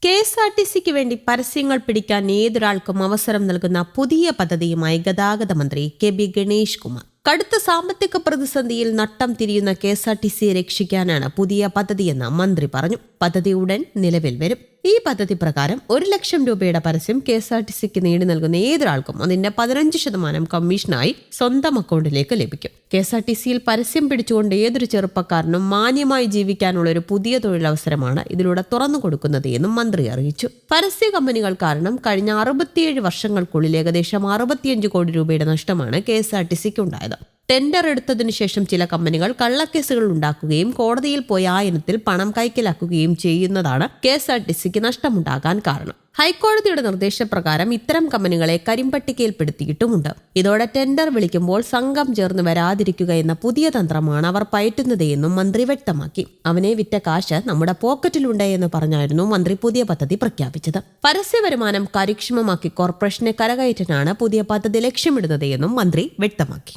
KSRTCക്ക് വേണ്ടി പരസ്യങ്ങൾ പിടിക്കാൻ ഏതൊരാൾക്കും അവസരം നൽകുന്ന പുതിയ പദ്ധതിയുമായി ഗതാഗത മന്ത്രി KB ഗണേഷ് കുമാർ. കടുത്ത സാമ്പത്തിക പ്രതിസന്ധിയിൽ നട്ടം തിരിയുന്ന KSRTCയെ രക്ഷിക്കാനാണ് പുതിയ പദ്ധതിയെന്ന് മന്ത്രി പറഞ്ഞു. പദ്ധതി ഉടൻ നിലവിൽ വരും. ഈ പദ്ധതി പ്രകാരം 1 ലക്ഷം രൂപയുടെ പരസ്യം KSRTCക്ക് നേടി നൽകുന്ന ഏതൊരാൾക്കും അതിന്റെ 15% കമ്മീഷനായി സ്വന്തം അക്കൗണ്ടിലേക്ക് ലഭിക്കും. KSRTCയിൽ പരസ്യം പിടിച്ചുകൊണ്ട് ഏതൊരു ചെറുപ്പക്കാരനും മാന്യമായി ജീവിക്കാനുള്ള ഒരു പുതിയ തൊഴിലവസരമാണ് ഇതിലൂടെ തുറന്നു കൊടുക്കുന്നത് എന്നും മന്ത്രി അറിയിച്ചു. പരസ്യ കമ്പനികൾ കാരണം കഴിഞ്ഞ 67 വർഷങ്ങൾക്കുള്ളിൽ ഏകദേശം 65 കോടി രൂപയുടെ നഷ്ടമാണ് KSRTCക്ക് ഉണ്ടായത്. ടെൻഡർ എടുത്തതിനു ശേഷം ചില കമ്പനികൾ കള്ളക്കേസുകൾ ഉണ്ടാക്കുകയും കോടതിയിൽ പോയി ആ ഇനത്തിൽ പണം കൈക്കലാക്കുകയും ചെയ്യുന്നതാണ് KSRTCക്ക് നഷ്ടമുണ്ടാകാൻ കാരണം. ഹൈക്കോടതിയുടെ നിർദ്ദേശപ്രകാരം ഇത്തരം കമ്പനികളെ കരിമ്പട്ടികയിൽപ്പെടുത്തിയിട്ടുമുണ്ട്. ഇതോടെ ടെൻഡർ വിളിക്കുമ്പോൾ സംഘം ചേർന്ന് വരാതിരിക്കുക എന്ന പുതിയ തന്ത്രമാണ് അവർ പയറ്റുന്നത് എന്നും മന്ത്രി വ്യക്തമാക്കി. അവനെ വിറ്റ കാശ് നമ്മുടെ പോക്കറ്റിലുണ്ട് എന്ന് പറഞ്ഞായിരുന്നു മന്ത്രി പുതിയ പദ്ധതി പ്രഖ്യാപിച്ചത്. പരസ്യ വരുമാനം കാര്യക്ഷമമാക്കി കോർപ്പറേഷനെ കരകയറ്റാനാണ് പുതിയ പദ്ധതി ലക്ഷ്യമിടുന്നത് എന്നും മന്ത്രി വ്യക്തമാക്കി.